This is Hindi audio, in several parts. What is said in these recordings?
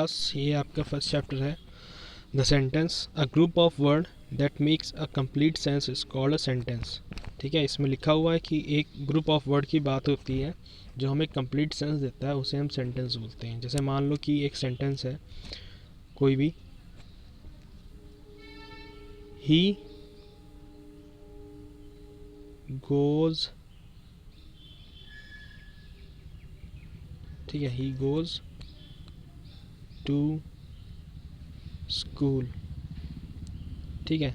क्लास, ये आपका फर्स्ट चैप्टर है the sentence. A group of word that makes a complete sense is called a sentence. ठीक है, इसमें लिखा हुआ है कि एक ग्रुप ऑफ वर्ड की बात होती है जो हमें कंप्लीट सेंस देता है, उसे हम सेंटेंस बोलते हैं। जैसे मान लो कि एक सेंटेंस है कोई भी, ही गोज, ठीक है, ही गोज टू स्कूल। ठीक है,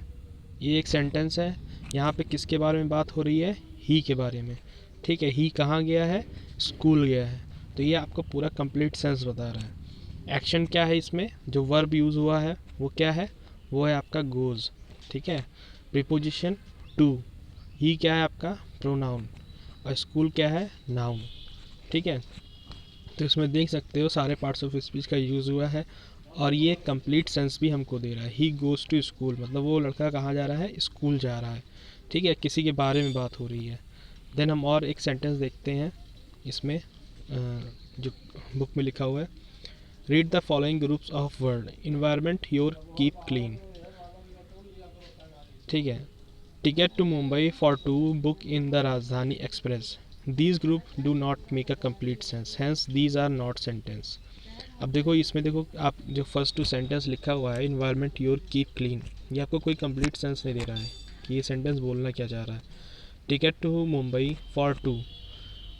ये एक सेंटेंस है। यहाँ पे किसके बारे में बात हो रही है? ही के बारे में। ठीक है, ही कहाँ गया है? स्कूल गया है। तो ये आपको पूरा कंप्लीट सेंस बता रहा है। एक्शन क्या है इसमें? जो वर्ब यूज़ हुआ है वो क्या है? वो है आपका गोज। ठीक है, प्रीपोजिशन टू। ही क्या है आपका? प्रोनाउन। और स्कूल क्या है? नाउन। ठीक है, तो इसमें देख सकते हो सारे पार्ट्स ऑफ स्पीच का यूज़ हुआ है और ये कंप्लीट सेंस भी हमको दे रहा है। ही गोज़ टू स्कूल मतलब वो लड़का कहाँ जा रहा है? स्कूल जा रहा है। ठीक है, किसी के बारे में बात हो रही है। देन हम और एक सेंटेंस देखते हैं इसमें जो बुक में लिखा हुआ है। Read the following groups of word. Environment your keep clean. ठीक है, ticket to Mumbai for two book in the Rajdhani express. These group do not make a complete sense, hence these are not sentence. अब देखो इसमें, देखो आप जो फर्स्ट टू सेंटेंस लिखा हुआ है इन्वायरमेंट योर कीप क्लीन, ये आपको कोई कंप्लीट सेंस नहीं दे रहा है कि ये सेंटेंस बोलना क्या चाह रहा है। Ticket to Mumbai for two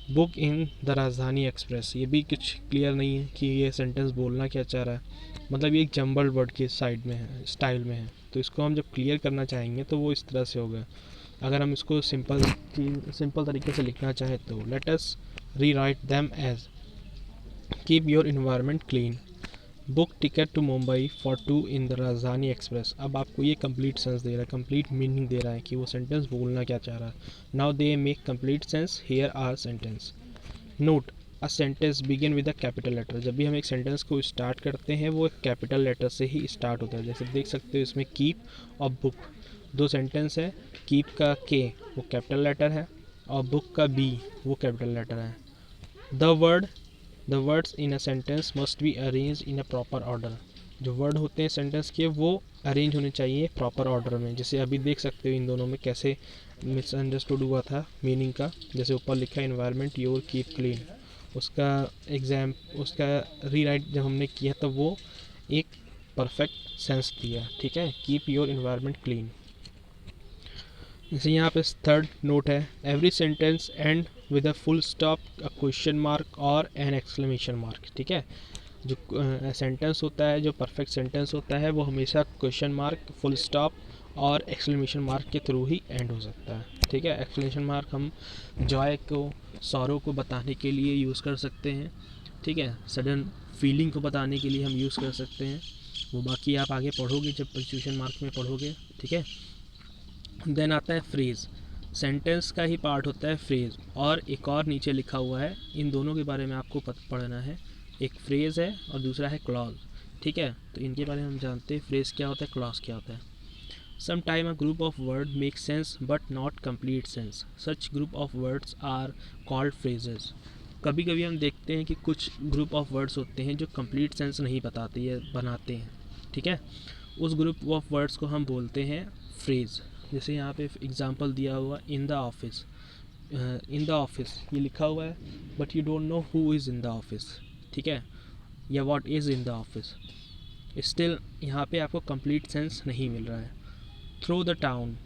book in the Rajdhani express, ये भी कुछ क्लियर नहीं है कि ये सेंटेंस बोलना क्या चाह रहा है। मतलब ये एक जम्बल्ड वर्ड के साइड में है, स्टाइल में है। तो इसको हम जब क्लियर करना चाहेंगे तो वो इस तरह से होगा। अगर हम इसको सिंपल तरीके से लिखना चाहें तो let us rewrite them as keep your environment clean, book ticket to Mumbai for two in the Rajdhani express. अब आपको ये कंप्लीट सेंस दे रहा है, कंप्लीट मीनिंग दे रहा है कि वो सेंटेंस बोलना क्या चाह रहा है। Now they make complete sense, here are sentence. Note, a sentence begin with a capital letter. जब भी हम एक सेंटेंस को स्टार्ट करते हैं वो एक कैपिटल लेटर से ही स्टार्ट होता है। जैसे देख सकते हो इसमें कीप और बुक दो सेंटेंस है। कीप का के वो कैपिटल लेटर है और बुक का बी वो कैपिटल लेटर है। The words in a sentence must be arrange in a proper order. जो वर्ड होते हैं सेंटेंस के वो अरेंज होने चाहिए प्रॉपर ऑर्डर में। जैसे अभी देख सकते हो इन दोनों में कैसे मिसअंडरस्टूड हुआ था मीनिंग का। जैसे ऊपर लिखा है इन्वायरमेंट योर कीप क्लीन, उसका रीराइट जब हमने किया तब वो एक परफेक्ट सेंस दिया। ठीक है, कीप योर इन्वायरमेंट क्लीन। जैसे यहाँ पे थर्ड नोट है, every sentence and with a full stop, a question mark और एन एक्सक्लेमेशन मार्क। ठीक है, जो सेंटेंस होता है, जो परफेक्ट सेंटेंस होता है वो हमेशा क्वेश्चन मार्क, फुल स्टॉप और एक्सक्लेमेशन मार्क के थ्रू ही एंड हो सकता है। ठीक है, एक्सक्लेमेशन मार्क हम जॉय को, सॉरो को बताने के लिए यूज़ कर सकते हैं। ठीक है, सडन फीलिंग को बताने के लिए हम यूज़ कर सकते हैं। वो बाकी आप आगे पढ़ोगे जब पंक्चुएशन मार्क में पढ़ोगे। ठीक है, देन आता है फ्रेज़। सेंटेंस का ही पार्ट होता है फ्रेज़, और एक और नीचे लिखा हुआ है, इन दोनों के बारे में आपको पढ़ना है। एक फ्रेज़ है और दूसरा है क्लॉज। ठीक है, तो इनके बारे में हम जानते हैं फ्रेज़ क्या होता है, क्लॉज क्या होता है। Some time a group of word make sense but not complete sense, such group of words are called phrases. कभी कभी हम देखते हैं कि कुछ ग्रुप ऑफ वर्ड्स होते हैं जो कंप्लीट सेंस नहीं बताते या बनाते हैं। ठीक है, उस ग्रुप ऑफ वर्ड्स को हम बोलते हैं फ्रेज़। जैसे यहाँ पे एग्जांपल दिया हुआ in the office. In the office ये लिखा हुआ है but you don't know who is in the office. ठीक है, या what is in the office, still यहाँ पे आपको कंप्लीट सेंस नहीं मिल रहा है। थ्रू द टाउन,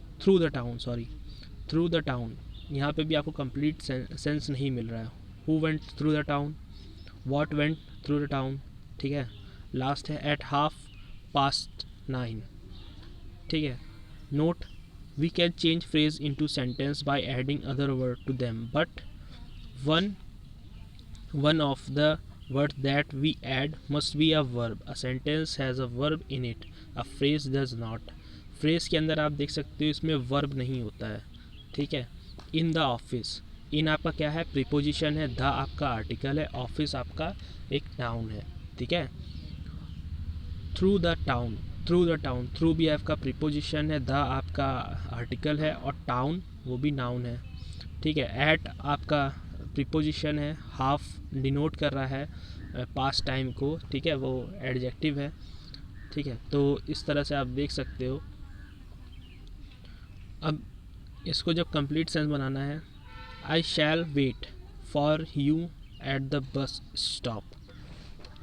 यहाँ पे भी आपको कंप्लीट सेंस नहीं मिल रहा है। Who went through the town, what went through the town. ठीक है, लास्ट है एट 9:30। ठीक है, note, we can change phrase into sentence by adding other word to them, but one of the words that we add must be a verb. A sentence has a verb in it, a phrase does not. phrase के अंदर आप देख सकते हो इसमें verb नहीं होता है। ठीक है, in the office, in आपका क्या है? प्रीपोजिशन है, the आपका आर्टिकल है, ऑफिस आपका एक नाउन है। ठीक है, थ्रू द टाउन, थ्रू भी आपका प्रीपोजिशन है, द आपका आर्टिकल है और टाउन वो भी नाउन है। ठीक है, एट आपका प्रीपोजिशन है, हाफ डिनोट कर रहा है पास्ट टाइम को, ठीक है, वो एडजेक्टिव है, ठीक है। तो इस तरह से आप देख सकते हो। अब इसको जब कंप्लीट सेंस बनाना है, I shall wait for you at the bus stop.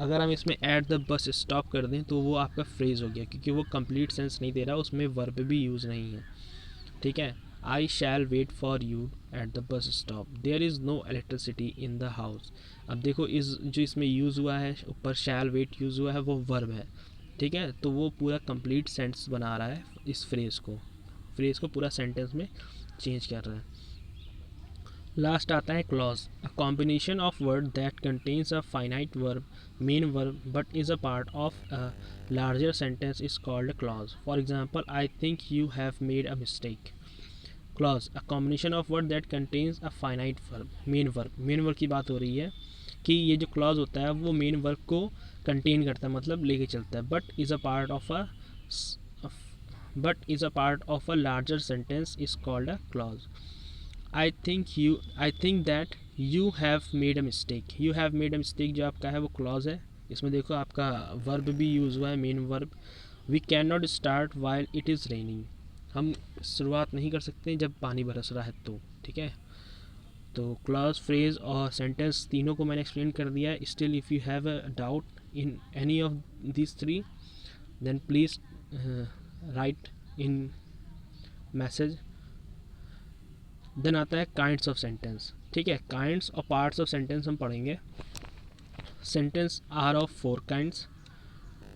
अगर हम इसमें एट द बस स्टॉप कर दें तो वो आपका फ्रेज हो गया, क्योंकि वो कंप्लीट सेंस नहीं दे रहा, उसमें वर्ब भी यूज़ नहीं है, ठीक है। I shall wait for you at the bus stop, there is no electricity in the house. अब देखो इस जो इसमें यूज़ हुआ है, ऊपर शैल वेट यूज़ हुआ है, वो वर्ब है, ठीक है। तो वो पूरा कंप्लीट सेंटेंस बना रहा है, इस फ्रेज को पूरा सेंटेंस में चेंज कर रहा है। लास्ट आता है clause, a combination of word that contains a finite verb, main verb, but is a part of a larger sentence is called clause. For example, I think you have made a mistake. Clause, a combination of word that contains a finite verb, main verb की बात हो रही है कि ये जो क्लॉज होता है वो मेन वर्ब को कंटेन करता है, मतलब लेके चलता है, but is a part of a larger sentence is called a clause. I think that you have made a mistake, you have made a mistake जो आपका है वो क्लॉज है। इसमें देखो आपका वर्ब भी यूज़ हुआ है, main verb. We can not start while it is raining, हम शुरुआत नहीं कर सकते जब पानी बरस रहा है, तो ठीक है। तो क्लॉज, फ्रेज और सेंटेंस तीनों को मैंने एक्सप्लेन कर दिया है। Still if you have a doubt in any of this three, then please write in message. Then आता है काइंड्स ऑफ सेंटेंस, ठीक है। काइंड्स और पार्ट्स ऑफ सेंटेंस हम पढ़ेंगे। Sentence are of 4 kinds.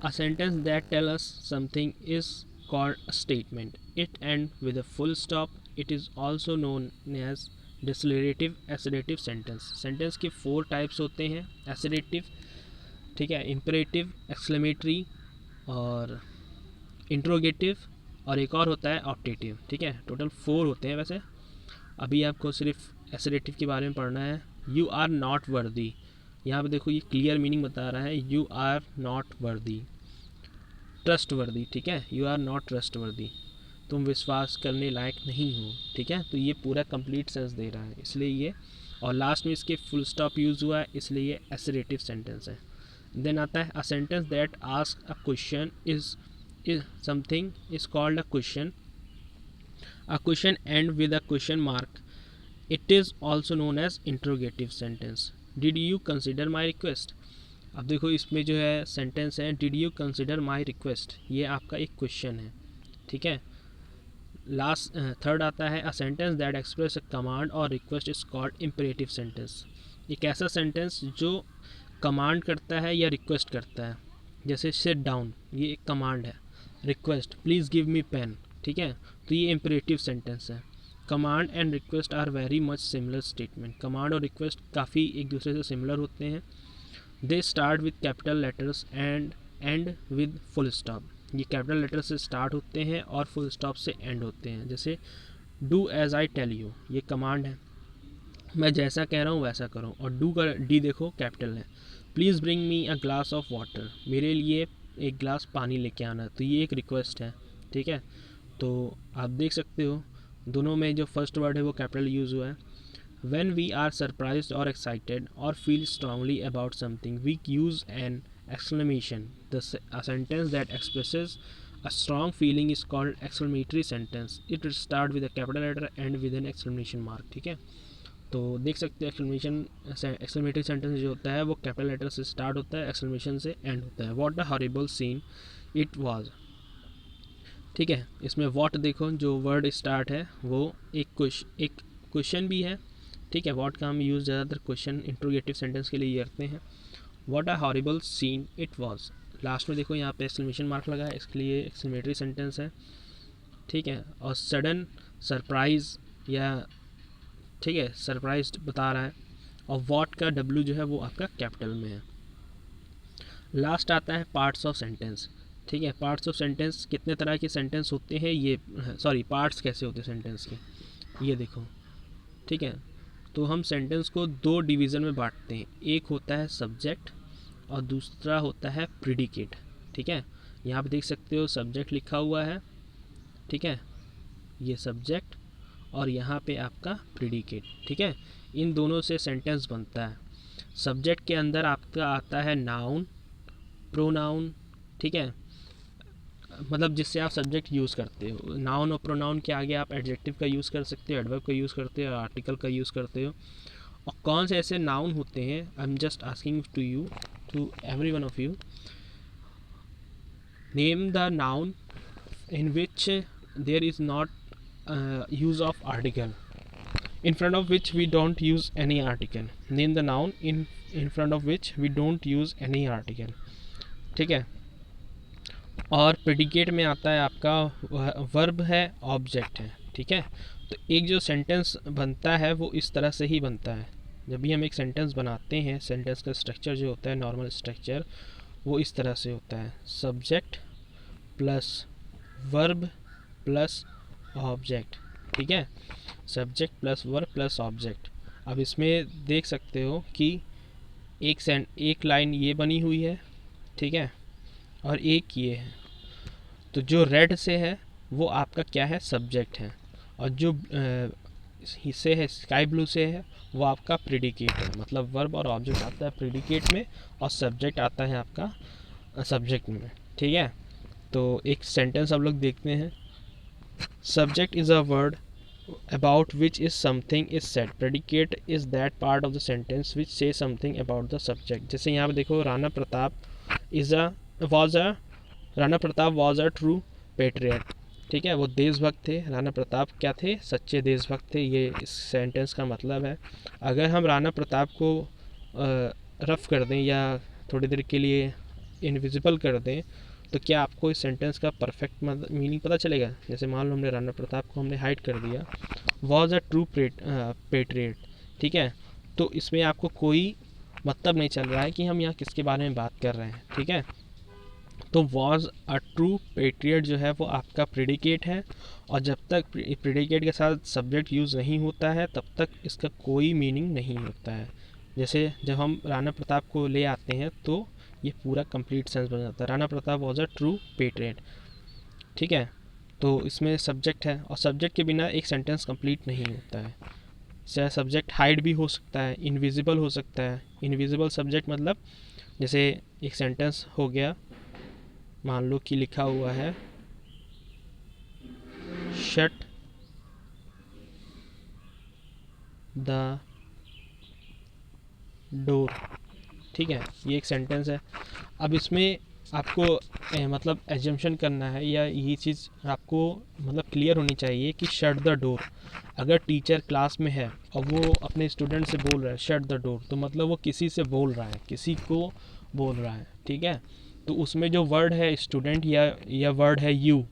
A sentence that tell us something is called a statement. It ends with a full stop. It is also known as declarative assertive sentence. Sentence के 4 टाइप्स होते हैं, एसरेटिव, ठीक है, इम्परेटिव, एक्सक्लेमेटरी और इंट्रोगेटिव, और एक और होता है ऑप्टेटिव, ठीक है। टोटल 4 होते हैं वैसे। अभी आपको सिर्फ एसरेटिव के बारे में पढ़ना है। यू आर नॉट वर्दी, यहाँ पे देखो ये क्लियर मीनिंग बता रहा है, you are not worthy, trustworthy, ठीक है। यू आर नॉट ट्रस्ट वर्दी, तुम विश्वास करने लायक नहीं हो, ठीक है। तो ये पूरा कंप्लीट सेंस दे रहा है, इसलिए ये, और लास्ट में इसके फुल स्टॉप यूज़ हुआ है, इसलिए ये एसरेटिव सेंटेंस है। देन आता है a sentence that ask a question is something is called a question and with a question mark, it is also known as interrogative sentence. Did you consider my request. अब देखो इसमें जो है सेंटेंस है, did you consider my request, ये आपका एक क्वेश्चन है, ठीक है। लास्ट थर्ड आता है a sentence that express a command और request is called imperative sentence. एक ऐसा सेंटेंस जो कमांड करता है या रिक्वेस्ट करता है, जैसे सिट डाउन, ये एक कमांड है। Request, please give me pen, ठीक है, तो ये इम्परेटिव सेंटेंस है। Command and request are very much similar statement, command और रिक्वेस्ट काफ़ी एक दूसरे से सिमिलर होते हैं। They start with capital letters and end with full stop, ये कैपिटल लेटर से स्टार्ट होते हैं और फुल स्टॉप से एंड होते हैं। जैसे do as I tell you, ये कमांड है, मैं जैसा कह रहा हूँ वैसा करो, और डू का डी देखो कैपिटल है। Please bring me a glass of water, मेरे लिए एक गिलास पानी लेके आना, तो ये एक रिक्वेस्ट है, ठीक है। तो आप देख सकते हो दोनों में जो फर्स्ट वर्ड है वो कैपिटल यूज़ हुआ है। When we are surprised or excited or feel strongly about something, we use an exclamation. A sentence that expresses a strong feeling is called exclamatory sentence. It start with a capital letter and with an exclamation mark, ठीक है। तो देख सकते हैं एक्सक्लेमेटरी सेंटेंस जो होता है वो कैपिटल लेटर से स्टार्ट होता है, एक्सक्लेमेशन से एंड होता है। What a horrible seen it was, ठीक है। इसमें व्हाट देखो जो वर्ड स्टार्ट है वो एक क्वेश्चन भी है, ठीक है। व्हाट का हम यूज़ ज़्यादातर क्वेश्चन इंट्रोगेटिव सेंटेंस के लिए करते हैं। What a horrible seen it was, last में देखो यहाँ पे एक्सक्लेमेशन मार्क लगा है, इसके लिए एक्सक्लेमेटरी सेंटेंस है, ठीक है। और सडन सरप्राइज या, ठीक है, सरप्राइज बता रहा है, और व्हाट का डब्ल्यू जो है वो आपका कैपिटल में है। लास्ट आता है पार्ट्स ऑफ सेंटेंस, ठीक है। पार्ट्स ऑफ सेंटेंस, कितने तरह के सेंटेंस होते हैं, ये सॉरी पार्ट्स कैसे होते हैं सेंटेंस के, ये देखो, ठीक है। तो हम सेंटेंस को 2 डिवीज़न में बांटते हैं, एक होता है सब्जेक्ट और दूसरा होता है प्रीडिकेट, ठीक है। यहाँ पे देख सकते हो सब्जेक्ट लिखा हुआ है, ठीक है, ये सब्जेक्ट, और यहाँ पे आपका प्रीडिकेट, ठीक है। इन दोनों से सेंटेंस बनता है। सब्जेक्ट के अंदर आपका आता है नाउन, प्रोनाउन, ठीक है, मतलब जिससे आप सब्जेक्ट यूज़ करते हो। नाउन और प्रोनाउन के आगे आप एडजेक्टिव का यूज़ कर सकते हो, एडवर्ब का यूज़ करते हो, आर्टिकल का यूज़ करते हो। और कौन से ऐसे नाउन होते हैं, I am just asking to you, to every one of you, name the noun in which there is not use of article, in front of which we don't use any article. Name the noun in front of which we don't use any article, ठीक है। और प्रेडिकेट में आता है आपका वर्ब है, ऑब्जेक्ट है, ठीक है। तो एक जो सेंटेंस बनता है वो इस तरह से ही बनता है। जब भी हम एक सेंटेंस बनाते हैं, सेंटेंस का स्ट्रक्चर जो होता है, नॉर्मल स्ट्रक्चर, वो इस तरह से होता है, subject plus verb plus object, ठीक है, subject plus verb plus object. अब इसमें देख सकते हो कि एक लाइन ये बनी हुई है, ठीक है, और एक ये है। तो जो रेड से है वो आपका क्या है, सब्जेक्ट है, और जो हिस्से है स्काई ब्लू से है वो आपका प्रेडिकेट है। मतलब वर्ब और ऑब्जेक्ट आता है प्रेडिकेट में और सब्जेक्ट आता है आपका सब्जेक्ट में, ठीक है। तो एक सेंटेंस हम लोग देखते हैं, subject is a word about which is something is said, predicate is that part of the sentence which say something about the subject। जैसे यहाँ पे देखो, Rana Pratap was a true patriot, ठीक है, वो देशभक्त थे। राणा प्रताप क्या थे, सच्चे देशभक्त थे, ये इस सेंटेंस का मतलब है। अगर हम राणा प्रताप को रफ कर दें या थोड़ी देर के लिए इनविजिबल कर दें तो क्या आपको इस सेंटेंस का परफेक्ट मीनिंग पता चलेगा। जैसे मान लो हमने राणा प्रताप को हमने हाइड कर दिया, वॉज अ ट्रू पेट्रियट, ठीक है, तो इसमें आपको कोई मतलब नहीं चल रहा है कि हम यहाँ किसके बारे में बात कर रहे हैं, ठीक है। तो वॉज अ ट्रू पेट्रियट जो है वो आपका प्रेडिकेट है, और जब तक प्रेडिकेट के साथ सब्जेक्ट यूज़ नहीं होता है तब तक इसका कोई मीनिंग नहीं होता है। जैसे जब हम राणा प्रताप को ले आते हैं तो ये पूरा कंप्लीट सेंस बन जाता है, Rana Pratap was a true patriot, ठीक है। तो इसमें सब्जेक्ट है, और सब्जेक्ट के बिना एक सेंटेंस कंप्लीट नहीं होता है। चाहे सब्जेक्ट हाइड भी हो सकता है, इनविजिबल हो सकता है। इनविजिबल सब्जेक्ट मतलब जैसे एक सेंटेंस हो गया, मान लो कि लिखा हुआ है शट द डोर, ठीक है, ये एक सेंटेंस है। अब इसमें आपको मतलब एजम्पशन करना है, या ये चीज़ आपको मतलब क्लियर होनी चाहिए कि शट द डोर, अगर टीचर क्लास में है और वो अपने स्टूडेंट से बोल रहा है शट द डोर, तो मतलब वो किसी से बोल रहा है, किसी को बोल रहा है, ठीक है। तो उसमें जो वर्ड है स्टूडेंट या वर्ड है यू,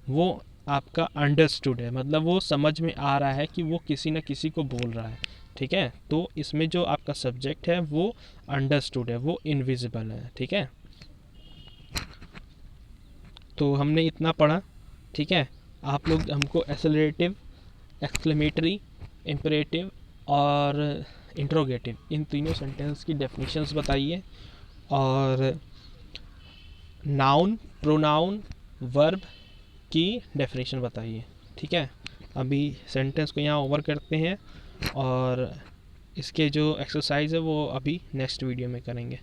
वो आपका अंडरस्टूड है, मतलब वो समझ में आ रहा है कि वो किसी न किसी को बोल रहा है, ठीक है। तो इसमें जो आपका सब्जेक्ट है वो अंडरस्टूड है, वो इनविजिबल है, ठीक है। तो हमने इतना पढ़ा, ठीक है। आप लोग हमको एक्सेलरेटिव, एक्सक्लेमेटरी, इम्परेटिव और इंट्रोगेटिव, इन तीनों सेंटेंस की डेफिनेशंस बताइए, और नाउन, प्रोनाउन, वर्ब की डेफिनेशन बताइए, ठीक है। अभी सेंटेंस को यहाँ ओवर करते हैं और इसके जो एक्सरसाइज है वो अभी नेक्स्ट वीडियो में करेंगे।